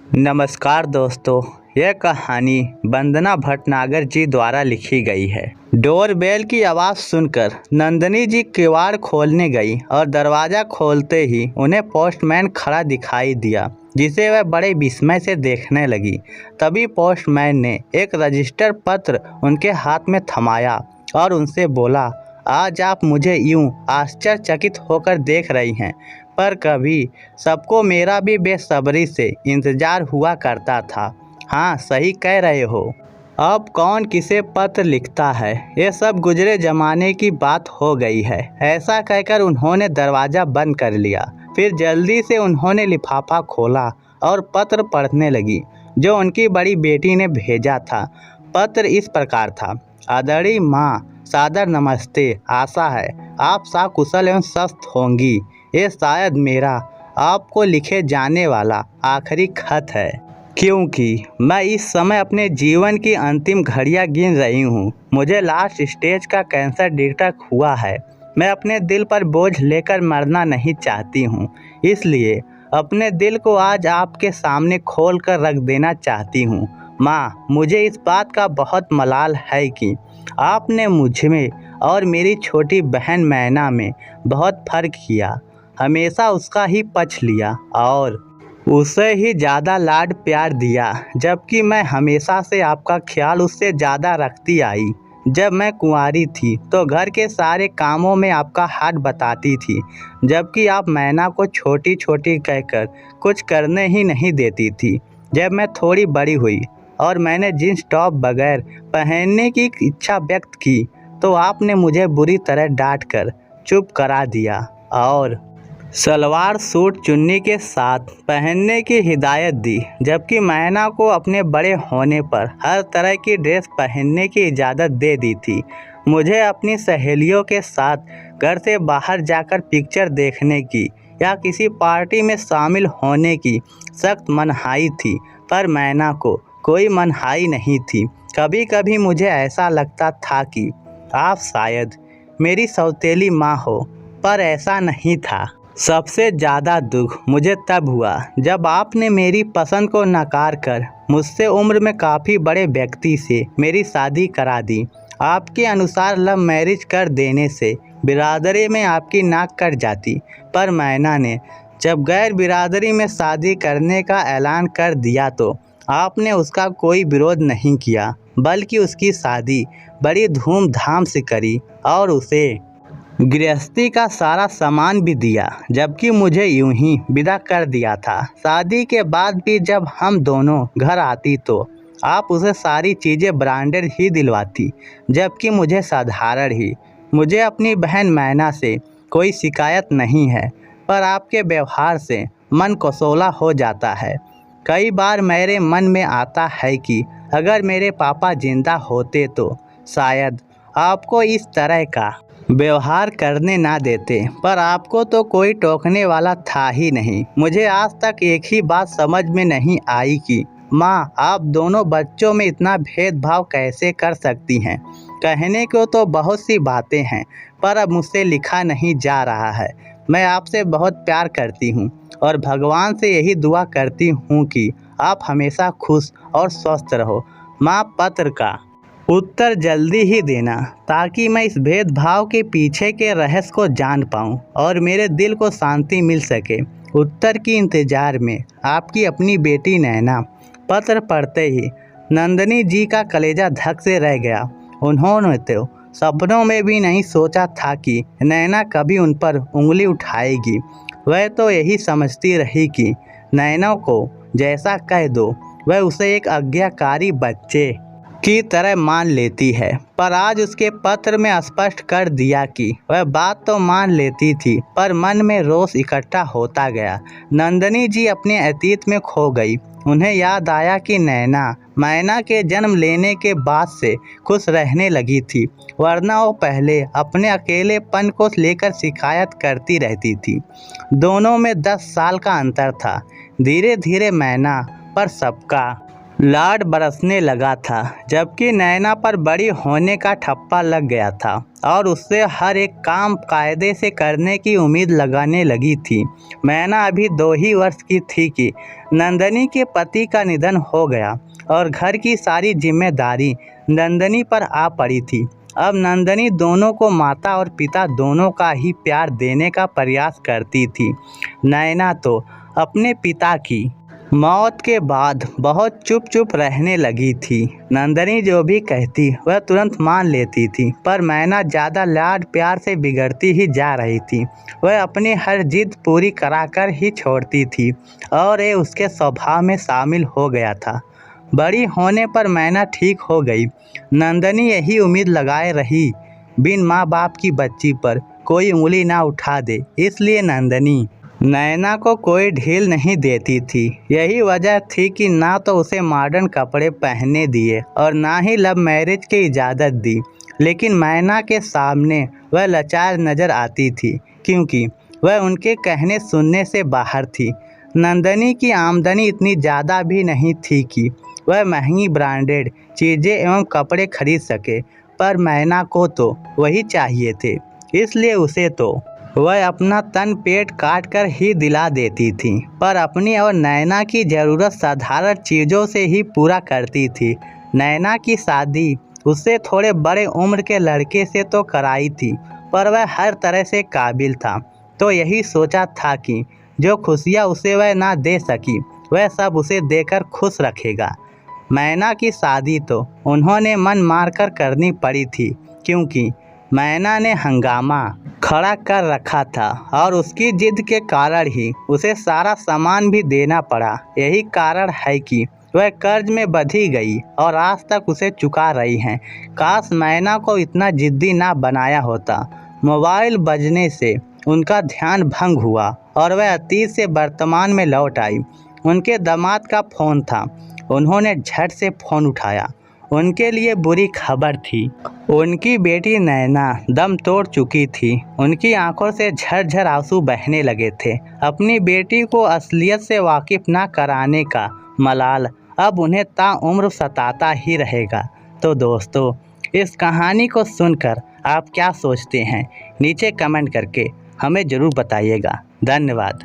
नमस्कार दोस्तों, यह कहानी वंदना भटनागर जी द्वारा लिखी गई है। डोरबेल की आवाज़ सुनकर नंदिनी जी किवाड़ खोलने गई और दरवाज़ा खोलते ही उन्हें पोस्टमैन खड़ा दिखाई दिया, जिसे वह बड़े विस्मय से देखने लगी। तभी पोस्टमैन ने एक रजिस्टर पत्र उनके हाथ में थमाया और उनसे बोला, आज आप मुझे यूं आश्चर्यचकित होकर देख रही हैं, पर कभी सबको मेरा भी बेसब्री से इंतज़ार हुआ करता था। हाँ, सही कह रहे हो। अब कौन किसे पत्र लिखता है, ये सब गुजरे ज़माने की बात हो गई है। ऐसा कहकर उन्होंने दरवाज़ा बंद कर लिया। फिर जल्दी से उन्होंने लिफाफा खोला और पत्र पढ़ने लगी, जो उनकी बड़ी बेटी ने भेजा था। पत्र इस प्रकार था। आदरणीय माँ, सादर नमस्ते। आशा है आप सकुशल एवं स्वस्थ होंगी। ये शायद मेरा आपको लिखे जाने वाला आखिरी खत है, क्योंकि मैं इस समय अपने जीवन की अंतिम घड़ियां गिन रही हूँ। मुझे लास्ट स्टेज का कैंसर डिटेक्ट हुआ है। मैं अपने दिल पर बोझ लेकर मरना नहीं चाहती हूँ, इसलिए अपने दिल को आज आपके सामने खोल कर रख देना चाहती हूँ। माँ, मुझे इस बात का बहुत मलाल है कि आपने मुझ में और मेरी छोटी बहन मैना में बहुत फ़र्क किया, हमेशा उसका ही पक्ष लिया और उसे ही ज़्यादा लाड प्यार दिया, जबकि मैं हमेशा से आपका ख्याल उससे ज़्यादा रखती आई। जब मैं कुंवारी थी तो घर के सारे कामों में आपका हाथ बताती थी, जबकि आप मैना को छोटी छोटी कहकर कुछ करने ही नहीं देती थी। जब मैं थोड़ी बड़ी हुई और मैंने जींस टॉप बगैर पहनने की इच्छा व्यक्त की, तो आपने मुझे बुरी तरह डांट कर चुप करा दिया और सलवार सूट चुन्नी के साथ पहनने की हिदायत दी, जबकि मैना को अपने बड़े होने पर हर तरह की ड्रेस पहनने की इजाज़त दे दी थी। मुझे अपनी सहेलियों के साथ घर से बाहर जाकर पिक्चर देखने की या किसी पार्टी में शामिल होने की सख्त मनाही थी, पर मैना को कोई मनाही नहीं थी। कभी कभी मुझे ऐसा लगता था कि आप शायद मेरी सौतेली माँ हो, पर ऐसा नहीं था। सबसे ज़्यादा दुख मुझे तब हुआ जब आपने मेरी पसंद को नकार कर मुझसे उम्र में काफ़ी बड़े व्यक्ति से मेरी शादी करा दी। आपके अनुसार लव मैरिज कर देने से बिरादरी में आपकी नाक कट जाती, पर मैना ने जब गैर बिरादरी में शादी करने का ऐलान कर दिया तो आपने उसका कोई विरोध नहीं किया, बल्कि उसकी शादी बड़ी धूमधाम से करी और उसे गृहस्थी का सारा सामान भी दिया, जबकि मुझे यूं ही विदा कर दिया था। शादी के बाद भी जब हम दोनों घर आती तो आप उसे सारी चीज़ें ब्रांडेड ही दिलवाती, जबकि मुझे साधारण ही। मुझे अपनी बहन मैना से कोई शिकायत नहीं है, पर आपके व्यवहार से मन कसौला हो जाता है। कई बार मेरे मन में आता है कि अगर मेरे पापा जिंदा होते तो शायद आपको इस तरह का व्यवहार करने ना देते, पर आपको तो कोई टोकने वाला था ही नहीं। मुझे आज तक एक ही बात समझ में नहीं आई कि माँ, आप दोनों बच्चों में इतना भेदभाव कैसे कर सकती हैं। कहने को तो बहुत सी बातें हैं, पर अब मुझसे लिखा नहीं जा रहा है। मैं आपसे बहुत प्यार करती हूँ और भगवान से यही दुआ करती हूँ कि आप हमेशा खुश और स्वस्थ रहो। माँ, पत्र का उत्तर जल्दी ही देना, ताकि मैं इस भेदभाव के पीछे के रहस्य को जान पाऊँ और मेरे दिल को शांति मिल सके। उत्तर की इंतज़ार में, आपकी अपनी बेटी नैना। पत्र पढ़ते ही नंदिनी जी का कलेजा धक से रह गया। उन्होंने तो सपनों में भी नहीं सोचा था कि नैना कभी उन पर उंगली उठाएगी। वह तो यही समझती रही कि नैना को जैसा कह दो वह उसे एक आज्ञाकारी बच्चे की तरह मान लेती है, पर आज उसके पत्र में स्पष्ट कर दिया कि वह बात तो मान लेती थी, पर मन में रोष इकट्ठा होता गया। नंदिनी जी अपने अतीत में खो गई। उन्हें याद आया कि नैना मैना के जन्म लेने के बाद से खुश रहने लगी थी, वरना वो पहले अपने अकेलेपन को लेकर शिकायत करती रहती थी। दोनों में 10 साल का अंतर था। धीरे धीरे मैना पर सबका लाड बरसने लगा था, जबकि नैना पर बड़ी होने का ठप्पा लग गया था और उससे हर एक काम कायदे से करने की उम्मीद लगाने लगी थी। नैना अभी 2 ही वर्ष की थी कि नंदनी के पति का निधन हो गया और घर की सारी जिम्मेदारी नंदनी पर आ पड़ी थी। अब नंदनी दोनों को माता और पिता दोनों का ही प्यार देने का प्रयास करती थी। नैना तो अपने पिता की मौत के बाद बहुत चुप चुप रहने लगी थी। नंदनी जो भी कहती वह तुरंत मान लेती थी, पर नैना ज़्यादा लाड प्यार से बिगड़ती ही जा रही थी। वह अपनी हर जिद पूरी कराकर ही छोड़ती थी और ये उसके स्वभाव में शामिल हो गया था। बड़ी होने पर नैना ठीक हो गई। नंदनी यही उम्मीद लगाए रही बिन माँ बाप की बच्ची पर कोई उंगली ना उठा दे, इसलिए नंदनी नैना को कोई ढील नहीं देती थी। यही वजह थी कि ना तो उसे मॉडर्न कपड़े पहनने दिए और ना ही लव मैरिज की इजाज़त दी। लेकिन नैना के सामने वह लाचार नज़र आती थी, क्योंकि वह उनके कहने सुनने से बाहर थी। नंदनी की आमदनी इतनी ज़्यादा भी नहीं थी कि वह महंगी ब्रांडेड चीज़ें एवं कपड़े खरीद सके, पर नैना को तो वही चाहिए थे, इसलिए उसे तो वह अपना तन पेट काट कर ही दिला देती थी, पर अपनी और नैना की ज़रूरत साधारण चीज़ों से ही पूरा करती थी। नैना की शादी उससे थोड़े बड़े उम्र के लड़के से तो कराई थी, पर वह हर तरह से काबिल था, तो यही सोचा था कि जो खुशियाँ उसे वह ना दे सकी वह सब उसे देकर खुश रखेगा। नैना की शादी तो उन्होंने मन मारकर करनी पड़ी थी, क्योंकि नैना ने हंगामा खड़ा कर रखा था और उसकी जिद के कारण ही उसे सारा सामान भी देना पड़ा। यही कारण है कि वह कर्ज में बंधी गई और आज तक उसे चुका रही हैं। काश नैना को इतना जिद्दी ना बनाया होता। मोबाइल बजने से उनका ध्यान भंग हुआ और वह अतीत से वर्तमान में लौट आई। उनके दामाद का फ़ोन था। उन्होंने झट से फ़ोन उठाया। उनके लिए बुरी खबर थी। उनकी बेटी नैना दम तोड़ चुकी थी। उनकी आंखों से झरझर आंसू बहने लगे थे। अपनी बेटी को असलियत से वाकिफ ना कराने का मलाल अब उन्हें ताउम्र सताता ही रहेगा। तो दोस्तों, इस कहानी को सुनकर आप क्या सोचते हैं? नीचे कमेंट करके हमें ज़रूर बताइएगा। धन्यवाद।